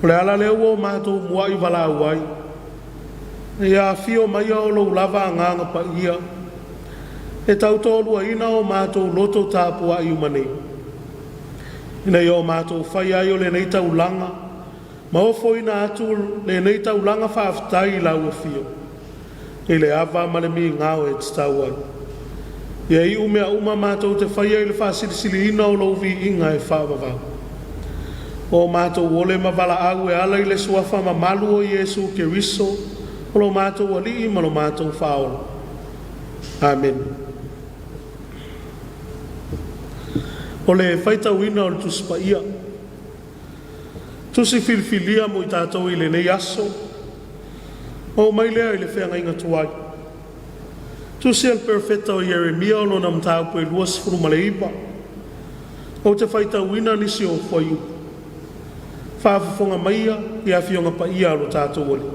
Le ala le o mato mua I vala wai. Ia fio mai o lo lava nganga pa ia. E tau tolu ina o mato loto Tapua'iga mane. Ina o mato fai ai o le nei tau langa. Ma o foi na atu le nei taulanga whaafitai la ua fio. E le awa ma le mi ngao e te tauai. Ia i umea uma mātou te whaia i le whaasilisili ina o louvi inga e whaavavau. O mātou ole ma wala au e ala i le suafa ma malu o Yesu ke riso o lo mātou ali ma lo mātou whaola. Amen. O le whaitau ina o le tuspa ia. Tusi filifilia mo i tātou i le nei aso. O mai lea i le whenga inga tuai. Tusi al perfetta o Jeremia o lona mtau po e luas furu maleipa. O te whaitau ina nisi o whaiu. Whaafafonga maia i a fionga pa ia alo tātou oli.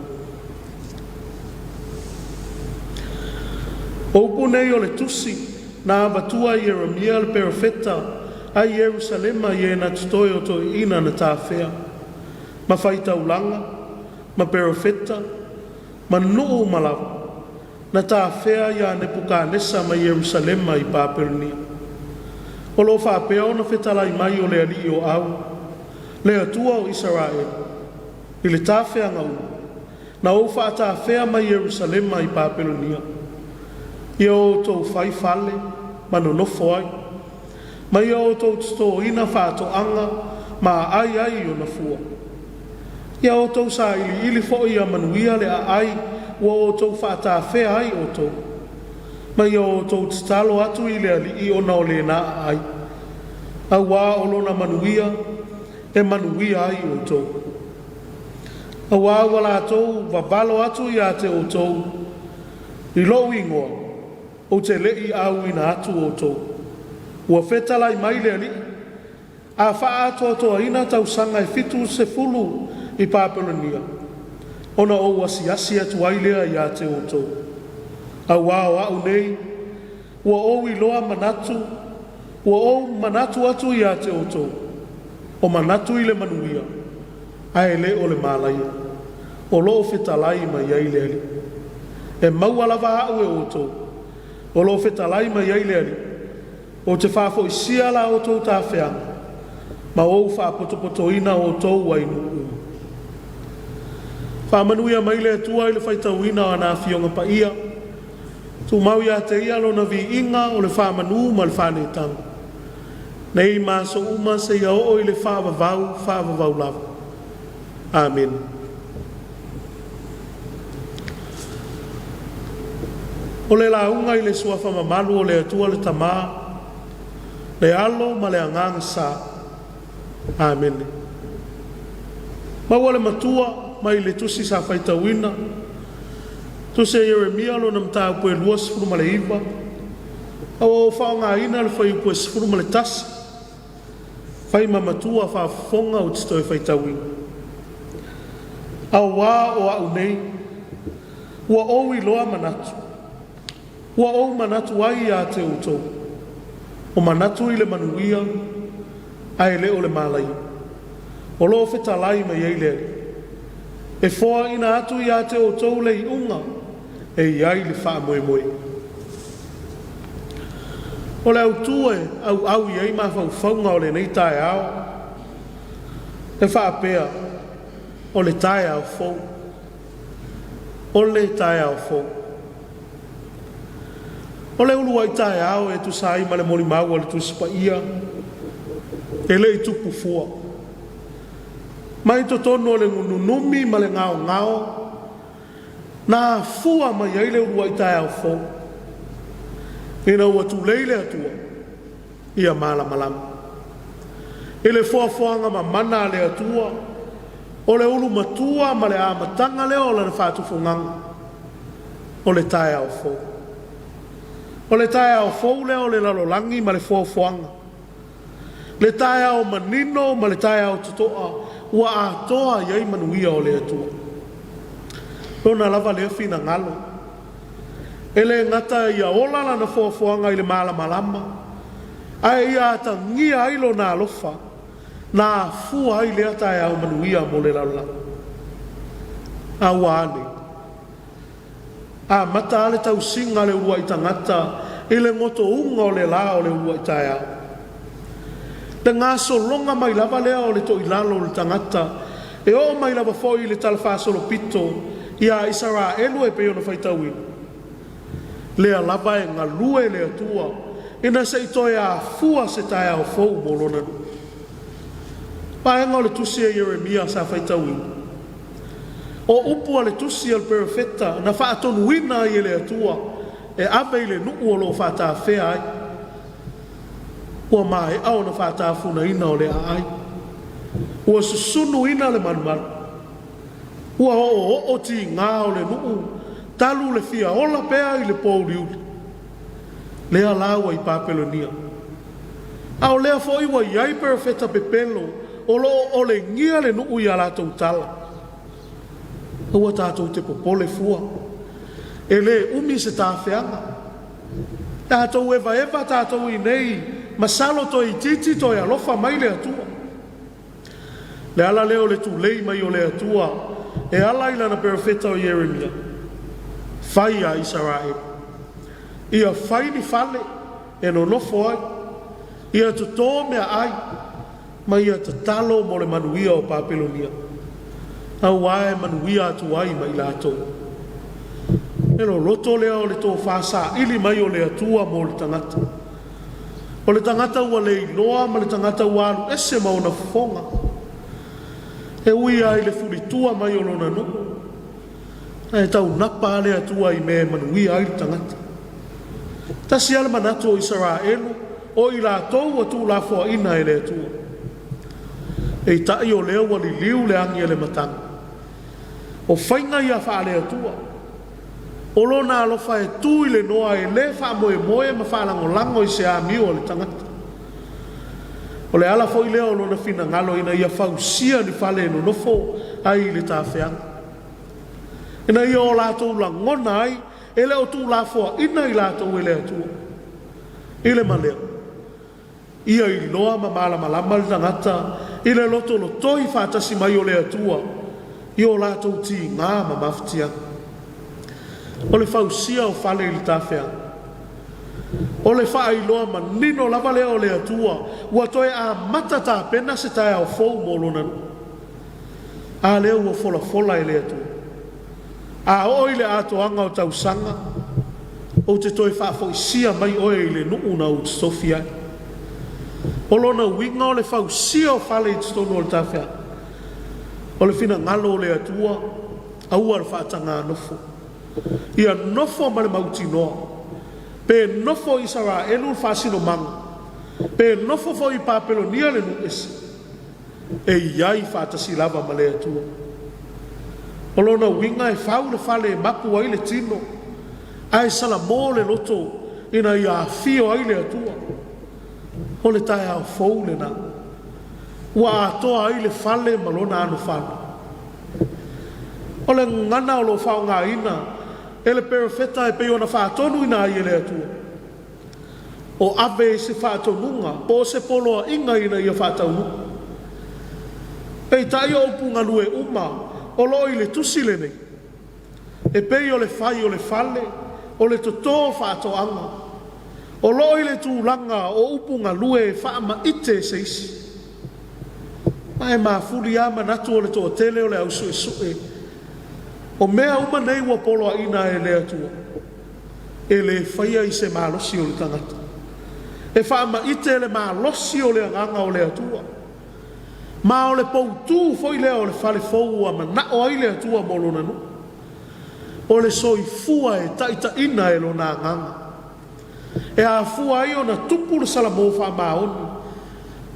O punei o le tusi na abatua i Jeremia al perfetta a Jerusalema i e na tutoi o to ina na tāwhea. Ma whaitau langa, ma perfetta, ma nuu malawa. Na tāwhea ia ne puka nesa ma Jerusalema i Papelonia. O lo whapea o na whetalai mai o le ali o au. Le atua o Israel. I le tāwhea ngau. Na o wha tāwhea ma Jerusalema i Papelonia. Ia o tau whai whale, ma no nofo ai. Ma ia o tau tuto ina whaato anga, ma ai ai o na fua. Ia o tau sa ili fo ia manuia le a ai, ua o tau whaata whea ai o tau. Ma ia o tau talo atu i le ali i ona o le na ai. A wā o lona manuia, e manuia ai o tau. A wā wala tau, wawalo atu i a te o tau. I lo ingoa, o te lei au ina atu o tau. Ua whetala i mai le ali. A wha ato toa ina tau sanga e fitu se fulu i Papelonia. Ona o wasiasi atu ailea i a te o tau. A wā o au nei, ua o i loa manatu, ua o manatu atu i a te o tau. O manatu i le manuia, a e le o le malaia. O loo whetalai mai ai le ali. E maualawa au e o tau. O loo whetalai mai ai le ali. O te whafo i sia la o tau tā wheanga. Ma o whapotopoto ina o tau wai nuu. Whamanuia mai le atua i le whaitau ina o nā fionga pa ia. Tu mau ia te ia lo na vi inga o le whamanu ma le whanetang. Nei maso uma se ia o i le whavavau lava. Amen. O le launga i le suafa mamalu o le atua le tamaa. Le alo ma le anganga sa. Amen. Maua le matua mai le tusi sa whaitauina. Tusi e Jeremia lo na mtaa poe lua sifuru ma le iwa. O whaonga ina le whai poe sifuru ma le tasi. Whai ma matua whaafonga o tito e whaitauina. Au wā o au nei. Ua ou i loa manatu. Ua ou manatu ai a te utou. O manatu i le manuia. Ai le o le malai. O lo whetalai mai ei le. E foa ina atu i a te o tau le i unga. E iai le wha moe moe. O le au tue au iai ma whaunga o le nei Taeao. E wha apea. O le Taeao fau. O le Taeao fau. O le ulu ai Taeao e tu sai ma le mori mau o le tu sipa ia. E le i tupu fua. Mai to tono le ngununumi ma le ngao ngao. Na fua mai ai le ulu ai Taeao fau. Ina ua tu leile atua. Ia mala malama. E le fua fuanga ma mana le atua. O le ulu matua ma le amatanga leo le whatu funganga. O le Taeao fau. O le Taeao fau leo le lalolangi ma le fua fuanga. Le Taeao manino ma le Taeao tutoa. Ua atoa iai manuia o le atua. Lona lava le fina ngalo. Ele ngata ia ola lana fuafuanga i le mala malama. Ai ia ata ngia ailo na alofa. Na fua ai le Taeao manuia mo le lala. Awane. A mata ale tau singa le ua i tangata. Ele ngoto unga o le la o le ua i Taeao. Te ngā solonga mai lava lea o le to ilalo o le tangata. E o mai lava foi le talfa solo pito ia Israelu e pe ona faitaui. Le lava e ngalue le atua. Ina se itoe a fua se Taeao fou molona. Paenga o le tusi e Jeremia sa faitaui. O upu le tusi al perfetta na faatonuina i le atua e ave le nuu o lo fata fea ai. Ua mai au na fata funa ina o le ai. Ua susunu ina le manumalu. Ua o ti ngā o le nuu talu le fia ola pea i le pouliuli. Lea laua i papelonia. Au lea fo iwa iai perfetta pepelo o le ngia le nuu i ala tau tala. Ua tātou te popole fua. E le umi se tāwheanga. Tātou eva tātou i nei masalo to i titi to i alofa mai le atua. Le ala leo le tu lei mai o le atua e ala ila na perfetta o Jeremia. Fai a Israel. Ia fai ni fale e no nofo ai. Ia tu tō mea ai. Ma ia te talo mo le manuia o Papelonia. Au ae manuia atu ai mai lātou. E no loto lea o le tō whasa ili mai o le atua mo le tangata. O le tangata ua le iloa ma le tangata ua alu ese mauna fonga. E ui ai le fulitua mai o lona no. E tau napa le atua i me manuia ai le tangata. Tasi ala manatu o Israelu o i lātou atu la fua ina e le atua. E tai o leo wali liu le angi le matanga. O whainga ia wha le atua. O lona alofa e tui le noa e le wha moe ma wha lango i se amio o le tangata. O le ala fo i leo o lona fina ngalo ina ia whausia ni whale no nofo ai le tāwheanga. Ina ia o lātou la ngona ai e leo tū la fua ina i lātou e le atua. I le maleo. Ia i loa ma malama le tangata i le loto lo toi whātasi mai o le atua. I o lātou ti ngā ma maftia. O le whausia o whale i le tāwheanga. O le wha i loa ma nino lava lea o le atua. Ua toe a matata pena se Taeao fou mo lona. A leo ua fola i le atua. A oi le atoanga o tausanga. O te toe whaafoisia mai oe i le nuu na u Sofia. O lona winga o le whausia o whale i tonu o le tāwheanga. O le fina ngalo o le atua. A ua le whaatanga nofo. Ia nofo ma le mauti noa. Pe nofo Israelu fasino manga. Pe nofo fo i Papelonia le nu ese. E iai fatasi lava ma le atua. O lona winga e fau le fale e mapu ai le tino. Ai salamo le loto ina ia fio ai le atua. O le Taeao fou le na. Ua atoa ai le fale ma lona anu fale. O le ngana o lo fau ngā ina. E le perfetta e peo na whaatonu ina ai ele atua. O ave se whaatonunga, po se poloa inga ina ia whaataunu. E tai o upunga lue uma, o loi le tusile nei. E peo le whai o le fale, o le toto whaatoanga. O loi le tūlanga o upunga lue e whaama ite se isi. Mai maa fuli ama natu o le toa tele o le ausu e sue. O mea uma nei ua poloa ina e le atua. E le whaia i se malosi o le tangata. E whaama ite le malosi o le anganga o le atua. Ma o le poutu foi lea o le whale fou ama na o ai le atua molona no. O le soi fua e taita ina e lo na anganga. E a fua ai o na tupu le salamo wha maoni.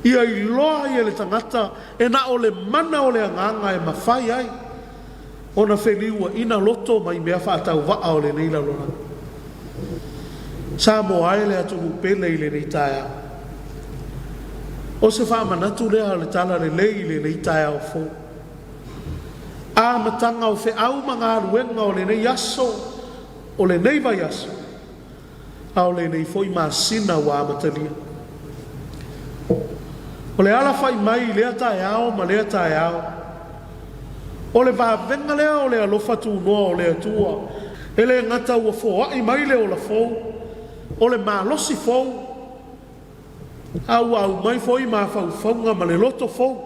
Ia i loa i le tangata e na o le mana o le anganga e mawhai ai. Ona wheliua ina loto mai mea whaatau waa o le neila lona. Samoa e le atunu pele i le nei Taeao. O se whaamanatu lea le tala le lei le nei Taeao fo. A matanga o au mga aruenga o le nei aso, o le nei vai aso. A o le nei foi masina wa amatalia. O le ala fai mai lea Taeao ma lea Taeao. O le vavenga lea o le alofa tu noa o le atua. E le ngata ua foa i mai le o la fou. O le malosi fou. Au mai foi ma fau faunga ma le loto fou.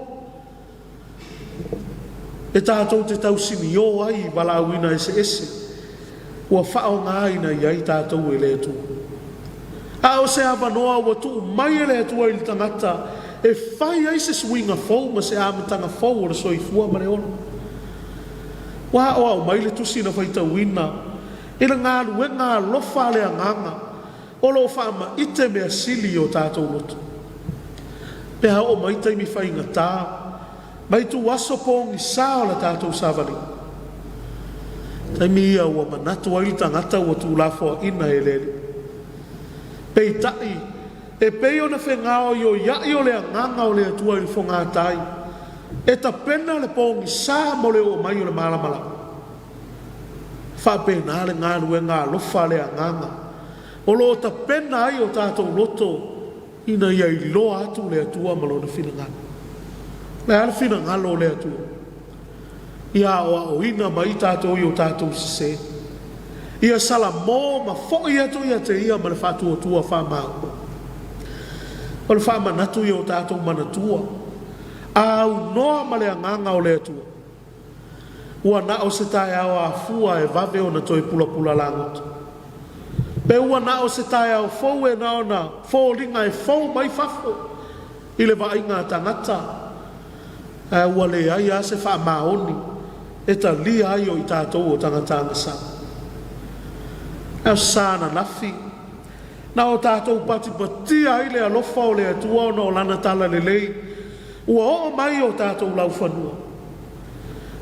E tātou te tausini o ai walauina ese. Ua whao ngāina iai tātou e le atua. A o se awanoa ua tuu mai e le atua i tangata e whai ai se swinga fau ma se amatanga fau o le soifua ma le ona. Wa o au mai le tusi na whaitauina e le ngā lue ngā lofa le anganga o lo whaama ite mea sili o tātou lotu. Pea o mai taimi whainga tā mai tu waso pōngi sā o le tātou savali. Taimi ia ua manatu ai tangata ua tu lafo ina e lele. Pei tai e pei o na whengao i o iai o le anganga o le atua i whonga tai. E ta pena le pōngi sā mo le o mai o le malamala. Whapena le ngā lue ngā lofa le anganga. O lo ta pena ai o tātou loto ina ia i loa atu le atua malo na whinangana. Le ala whinangalo le atua. Ia o ina mai tātou i o tātou se. Ia sala mō ma fōi atu ia te ia ma le whātua tua whamau. O le whamanatu i o tātou manatua. Au noa ma le anganga o le atua. Ua na o se Taeao a fua e vave o na toi pula pula langotu. Pe ua na o se Taeao fau e na o na fō ringa e fau mai fafo. I le vainga tangata. Ua le ai a se wha maoni. E ta li ai o i tātou o tangata ngasa. Au sāna nafi. Na o tātou pati patia ai le alofa o le atua o na o lana tala le lei. Ua o mai o tātou lau whanua.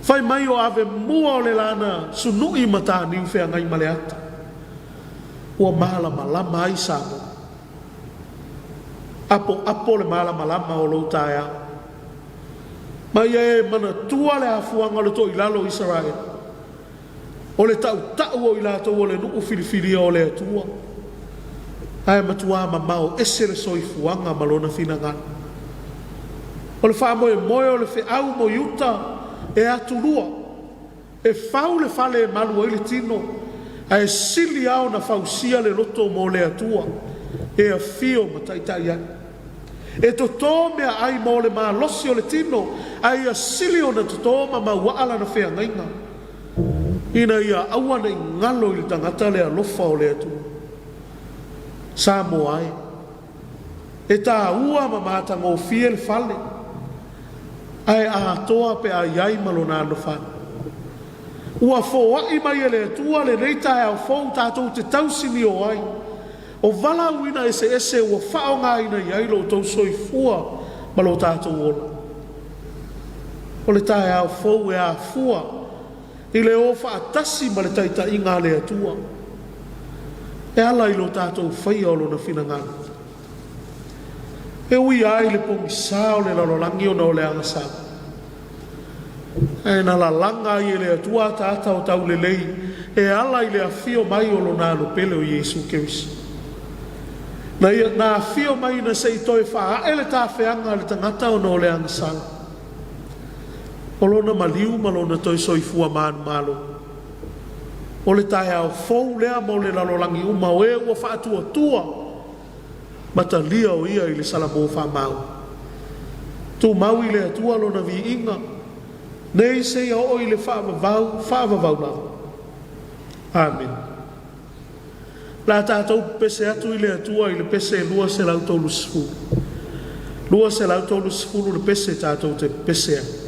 Whai mai o ave mua o le lana sunui mata ni uwhea ngai male ata. Ua malama lama ai Samoa. Apo le malama lama o lo Taeao. Mai e mana tua le afuanga le to ilalo Israel. O le tau o ilato o le nuku filifili o le atua. Ai matua mamao ese le soifuanga malona finangana. O le whaamo e moe o le whiau mo yuta e aturua. E whau le whale e malu o le tino. A e sili au na whausia le loto mo le atua. E a fio mataitai ai. E to tō mea ai mo le maa losi o le tino. Ai a sili o na to tō ma waala na whea ngainga. Ina ia awana i ngalo i tangata le alofa o le atua. Samoa ai. E tā ua ma mātanga o fie le whale. Ai a toa pe a iai malona ando whane. Ua fōa i mai e le atua le reita e au fōu tātou te tausini o ai. O vala uina ese ua whao ngā ina iai lo tau soifua malo tātou ola. O le Taeao fōu e a fua i le o whaatasi ma le taita i ngā le atua. E ala i lo tātou whaia o lo na whinangana. E ui ai le pongi sao le lalolangi o na o le angasau. E na la langa i le atua tāta o tau le lei. E ala i le afio mai o lo na alopele o Iesu Kirisi. Na afio mai na se i toi wha e le tāwheanga le tangata o na o le angasau. O lona maliu ma lona toi soifua manu malo. O le Taeao fou lea mo le lalolangi uma o e ua whaatua tua. Mata lia o ia i le salamo wha mau. Tu mau i le atua lona vi inga. Nei se ia o i le whaavavau lava. Amen. La tātou pese atu i le atua i le pese lua se lau tolu sifuru. Lua se lau tolu sifuru le pese tātou te pese atu.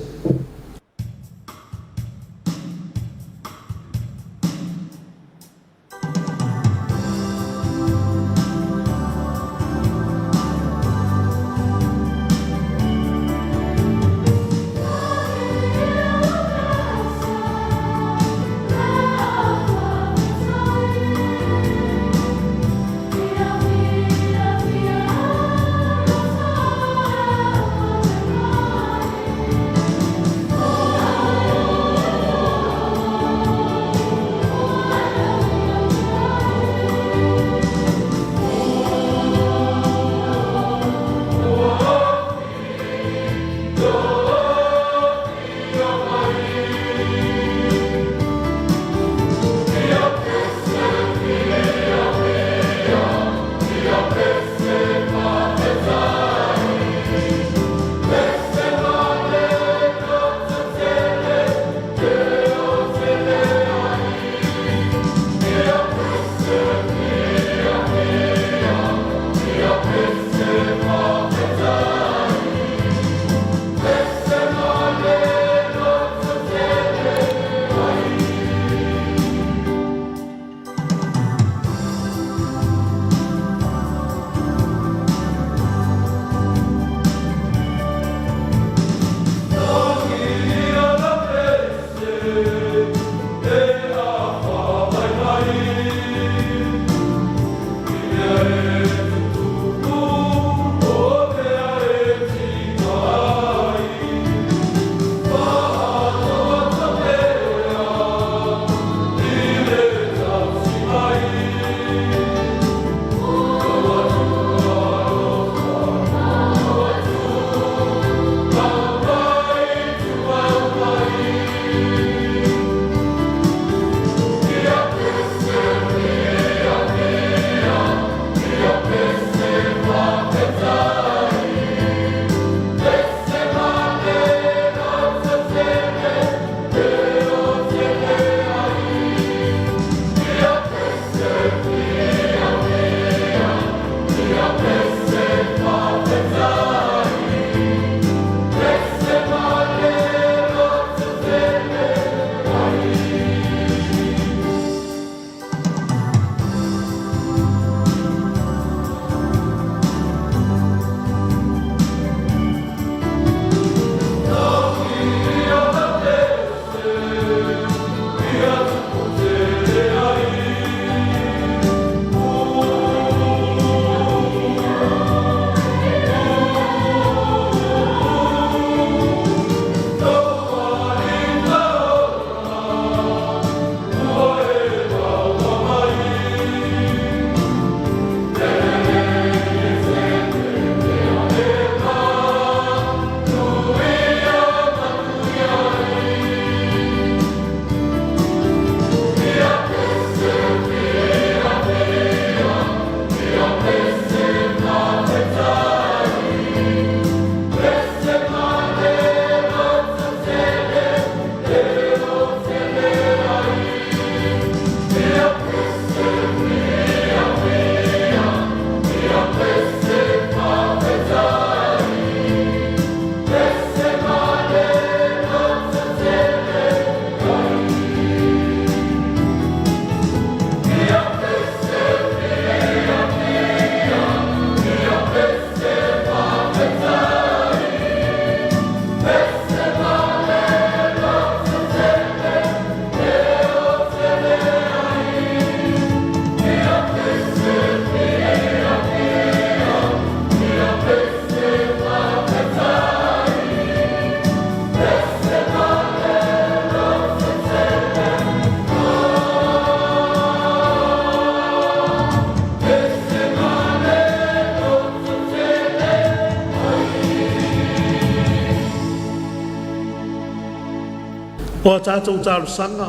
O a tātou tālu sanga,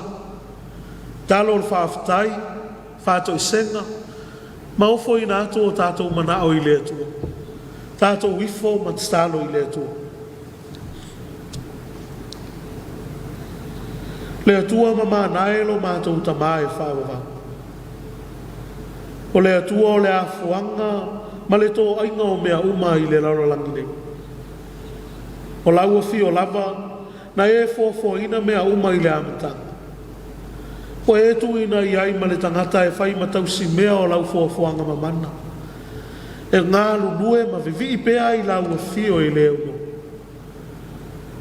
tālo le whaaftai, whātou i senga, ma ofo i nātou o tātou mana o i lea tua. Tātou wifo ma tstalo i lea tua. Lea tua ma mānaelo mātou tamae whāwawa. O lea tua o le afuanga, ma le tō ainga o mea uma i le larolangi nei. O laua fi o lava, na e fofo ina mea uma i le amatanga. O e tu ina i ai ma le tangata e whai matausi mea o lau fofoanga mamana. E ngā lulue ma vivi i pea i laua fi o i le uno.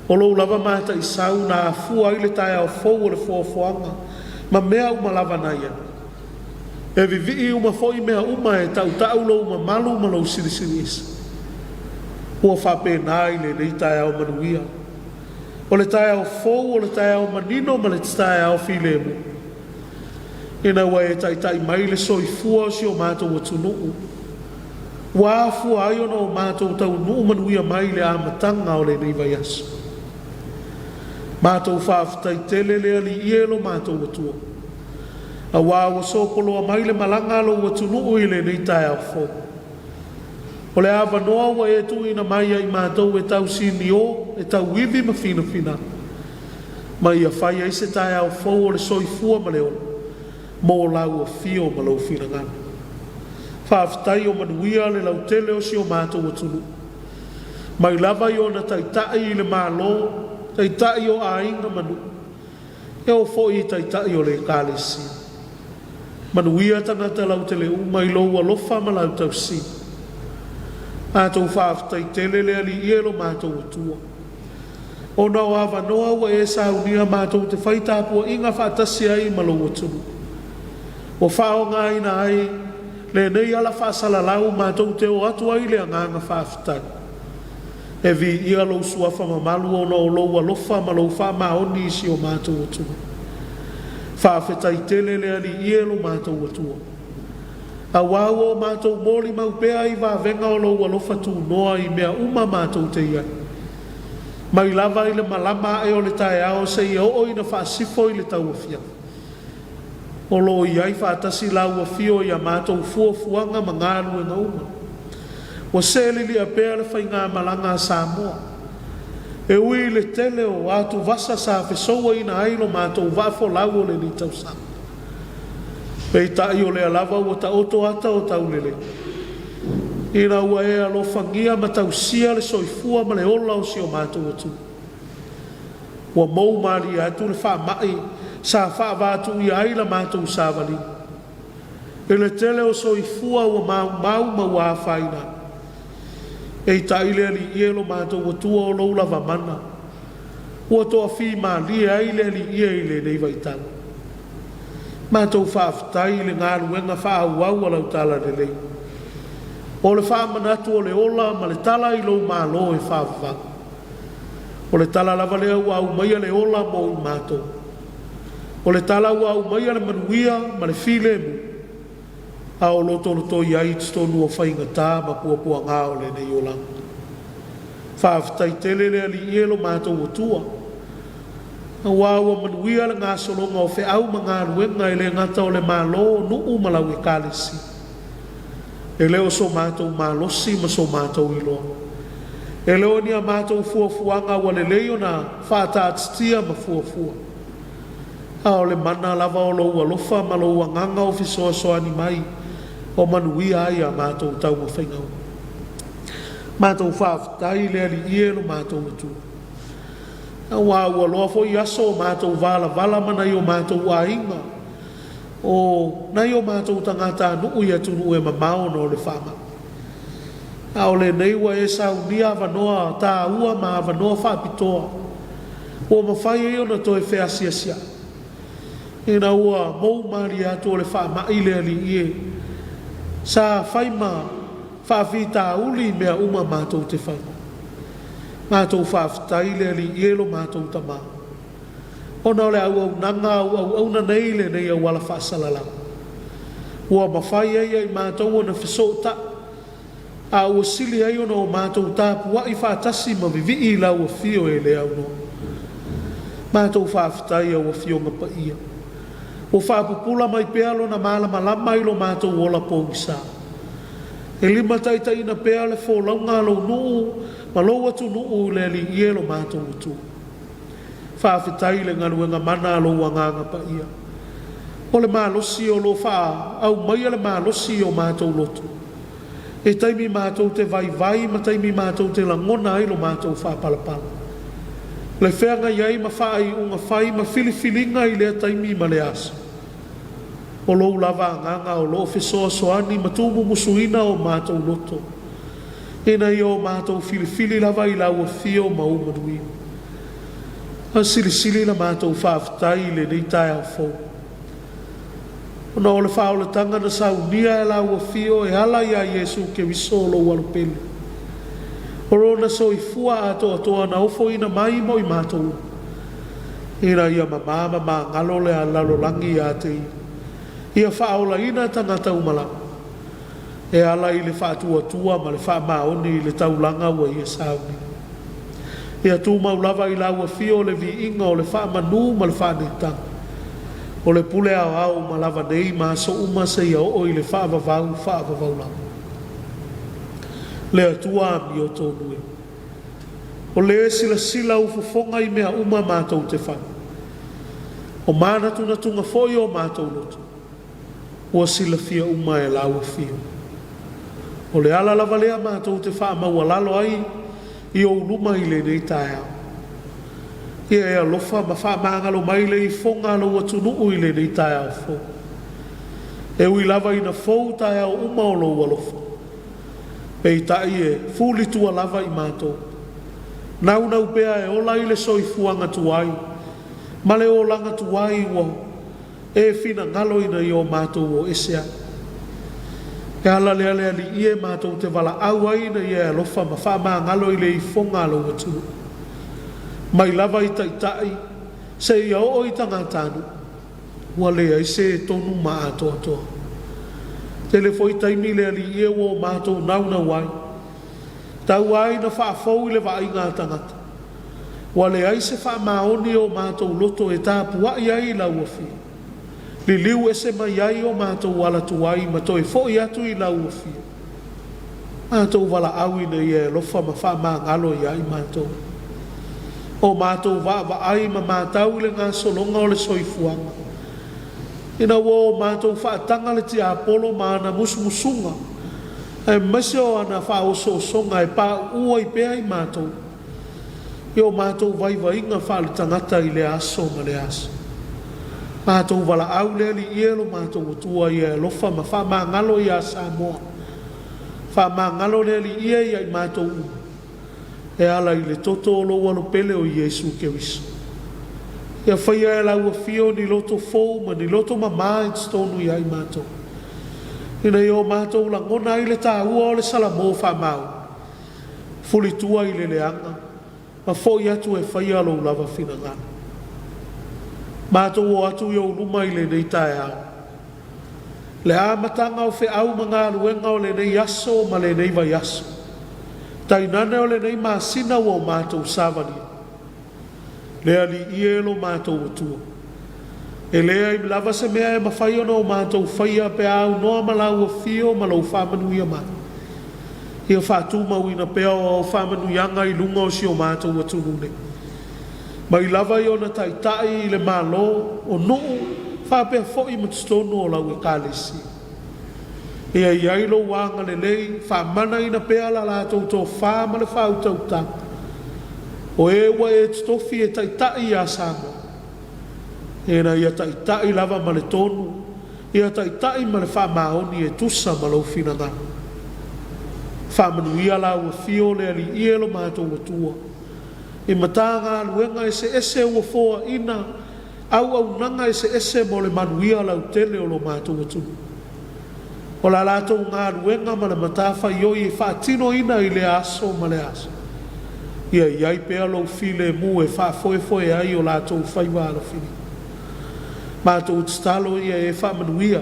O lou lava mata i sau na afua i le Taeao fou o le fofoanga, ma mea uma lava na ia. E vivi i uma foi mea uma e tau tau lo uma malu ma lo siri isa. Ua whapena i le nei Taeao manuia. O le Taeao fou o le Taeao manino ma le Taeao filemu. Ina ua e tai mai le soifua o si o mātou o tunuu. Ua afua ai ona o mātou tau nuu manuia mai le amatanga o le nei vai asu. Mātou whaafitai tele le ali ielo mātou o tua. A wā o sopolo a mai le malanga lo o tunuu i le nei Taeao fou. O le awa noa wa e tu ina mai ai mātou e tau sini o, e tau wivi ma fina fina. Ma ia whai ai se Taeao fou o le soifua ma le ona. Mō lau o fio ma lau fina ngana. Whaafitai o manuia le lau tele o si o mātou o tunu. Mai lava i ona taitai i le mālo, taitai o ainga manu. E o fo i taitai o le kālesi. Manuia tangata lau tele u mai lou alofa ma lau tau si. Mātou whaafitai tele le ali ielo mātou o tua. O nao awa noa wa e saunia mātou te whai Tapua'iga whaatasi ai ma lou o tunu. O whao ngā ina ai, le nei ala whaasala lau mātou te o atu ai le anganga whaafitai. E vi ia lou suafa ma malu o nao lou alofa ma lou wha maoni isi o mātou o tua. Whaafetai tele le ali ielo mātou o tua. A wau o mātou mōli mau pēa i wā venga o lou alofa tū noa i mea uma mātou te iai. Mai lava i le malama e o le Taeao se i o ina whaasifo i le tau fia. O lo iai whaatasi lau a fio i a mātou fuafuanga ma ngāru e ngauma. O seli li a pēa le whai ngā malanga a Samoa. E ui le tele o atu vasa sa whesoa ina ailo mātou wafo lau o le ni tau sama. Pei tai o le alava o ta oto ata o tau lele. Ina ua e alo whangia ma tau sia le soifua ma le ola o si o mātou atu. Ua mou maari atu le wha mai sa wha vātu i aila mātou sāwali. E le tele o soifua ua mau ma ua whaina. E tai le ali ielo mātou atua o loula vamana. Ua toa whi maa lia ai le ali ia i le nei vaitala. Mātou whaafitai le ngā ruenga whaauau alau tala le lei. O le whaamanatu o le ola ma le tala i lou mālo e whaafanga. O le tala lava lea ua au maia le ola mo i mātou. O le tala ua au maia le manuia ma le file mu. A o loto loto i ai tonu o whainga tā ma puapua ngā o le nei ola. Whaafitai tele le ali ielo mātou o tua. A wāua manuia le ngā solonga o whe au ma ngā ruenga e le ngata o le mālo nuu malau e kālesi. E leo so mātou mālosi ma so mātou iloa. E leo ni a mātou fuafuanga wa le leo na whātātia ma fuafua. A o le mana lava o lou alofa ma lou anganga o fisoa soani mai o manuia ai a mātou tau ma whaingau. Mātou whaafitai le ali ielo mātou atu. A wāua loa fo i aso o mātou vala mana i o mātou ainga. O nai o mātou tangata nuu i atunu e mamao no le whama. A o le neiwa e sau ni avanoa tā ua ma avanoa whapitoa. O mawhai e ona to e whea sia. E na ua mou maari atu o le whama i le ali ie. Sa whaima whawhita uli mea uma mātou te whaima. Mātou whaafitai le ali ielo mātou tamā. Ona o le au nanga au na nei le nei au wala whaasalala. Ua mawhai ai mātou ona whisota. A ua sili ai ona o mātou Tapua'i whaatasi ma vivi i lau a fio e le au no. Mātou whaafitai au a fionga pa ia. O whaapupula mai pealo na malama lama ilo mātou ola pōngisa. E lima taitai na peale fō launga lo nuu, ma lo atu nuu le li ielo mātou utu. Whaafitai le ngaruenga mana lo wanganga pa ia. O le mālosi o lo wha, au mai le mālosi o mātou lotu. E taimi mātou te vai, ma taimi mātou te langona ilo mātou whaapalapala. Le whenga iai ma whaai unga whai ma filifilinga i lea taimi ma le asa. O lou lava nganga o lo fesoa soani ma tumu musuina o mātou loto. Ena i o mātou filifili lava i lau a fio ma umanui. A silisili la mātou whaafitai le nei Taeao fau. Ona o le whaoletanga na saunia e lau a fio e ala ia Yesu ke visolo walupele. Orona so i fua atoa na ofo ina mai mo i mātou. Ina ia mamama ma ngalo le a lalolangi a te i. Ia whaola ina tangata umala. E ala i le whaatua ma le whaamaoni i le taulanga ua ia sauni. Ia tū maulava i lau a fio le vi inga o le whaamanu ma le whaanetanga. O le pule au ma lava nei ma so uma se ia o i le whaavavau lau. Le atua mi o tōnu e. O le sila ufofonga i mea uma mātou te whai. O mana tuna tunga foi o mātou lotu. O sila fia uma e lau fio. O le ala lava lea mātou te wha maua lalo ai i o uluma i le nei Taeao. Ia e alofa ma wha maangalo mai le i fonga alo atunu i le nei Taeao fo. E ui lava ina fou Taeao uma o lo alofa. Pei tai e fuli tua lava i mātou. Nau pea e ola i le soifuanga tuai. Ma le o langa tuai ua. E fina ngalo ina i o mātou o esea. E ala lea li ie mātou te wala au aina i e alofa ma wha maa ngalo i le i fonga alo atunu. Mai lava i tai se i o i tangatanu. Ua lea i se tonu ma atoa. Tele foi taimi le ali ia o mātou nauna wai. Tau ai na whaafou i le vai ngā tangata. Wa le ai se wha maoni o mātou loto e Tapua'iga ai lau afi. Li liu e se mai ai o mātou wala tuai ma toi foi atu i lau afi. Mātou wala au ina i e lofa ma wha maa ngalo i ai mātou. O mātou wa ai ma mātou le ngā solonga o le soifuanga. Ina wo mātou whaatanga le ti apolo ma ana musumusunga. E masio ana wha osonga e pā ua i pēa i mātou. Io mātou vai inga wha le tangata i le aso ma le aso. Mātou wala au le li ielo mātou utua i e lofa ma wha maa ngalo i a Samoa. Wha maa ngalo le li ia i mātou u. E ala i le toto o lo walo pele o Yesu ke wiso. Ia whaia e lau a fio ni loto fou ma ni loto mamā i tstonu i ai mātou. Ina i o mātou la ngona i le tā ua o le salamo wha mau. Fuli tua i le leanga. Ma fo i atu e whaia lo lava whina ngana. Mātou o atu i o luma i le nei Taeao. Le āmatanga o whi au ma ngā ruenga o le nei aso ma le nei vai aso. Tainane o le nei māsina o mātou savani. Lea li ielo mātou atua. E lea i lava se mea e mawhai ona o mātou whaia pe au noa malau a fio malau whamanuia mai. Ia whātu mauina pea o whamanuianga i lunga o si o mātou atunune. Mai lava i ona taitai i le malo o nuu whapea fōi matustonu o lau e kālesi. Ia iai lo wanga le lei whamana ina pea la lātou tō whama le whautau tanga. O e ua e tofi e taitai a Samoa. E na ia taitai lava ma le tonu. Ia taitai ma le whamaoni e tusa ma lau whina ngā. Whamanuia lau a fio le ali ielo mātou atua. E matanga aluenga e se ese ua foa ina. Au nanga e se ese mo le manuia lau tele o lo mātou atua. O la lātou ngā aluenga ma le matawha ioi e whaatino ina i le aso ma le aso. Ia iai pea lo file mu e wha foe ai o lātou whaiwa ala whini. Mātou tstalo ia e wha manuia.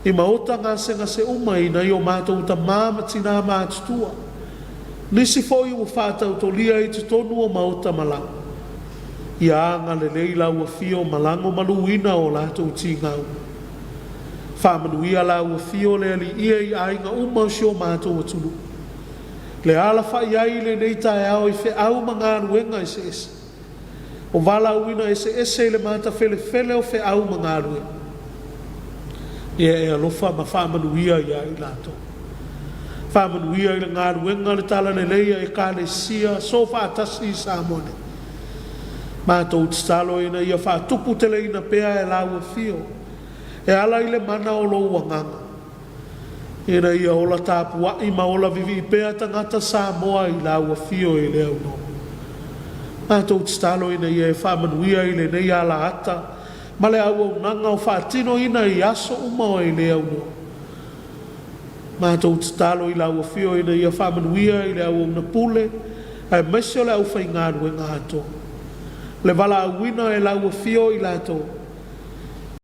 I maota ngā se uma ina i o mātou ta māmatina mātutua. Nisi foi o whātau to lia i te tonu o maota malau. Ia anga le leila ua fio malango maluina o lātou tingau. Whamanuia la ua fio le ali ia I ainga uma sio mātou atulu. Le ala whai ai le nei Taeao I fe au mga anuenga ese ese. O wala uina ese ese le mata fele fele o fe au mga anuenga. Ia e alofa ma whamanuia ia I lātou. Whamanuia I le ngā anuenga le tala le leia e ka le sia so whaatasi I Samoa. Mātou tstalo ina ia whaatupu tele ina pea e la ua fio. E ala I le mana o lo wanganga. Ina ia ola Tapua'iga ma ola vivi pea tangata Samoa I la ua fio I lea uno. Mātou tstalo ina ia e whamanuia I le nei ala ata. Ma le au unanga o whaatino ina I aso uma o I lea uno. Mātou tstalo I la ua fio ina ia whamanuia I le au una pule. Ai mesio le au whaingāru e ngāto. Le wala awina e la ua fio I lato.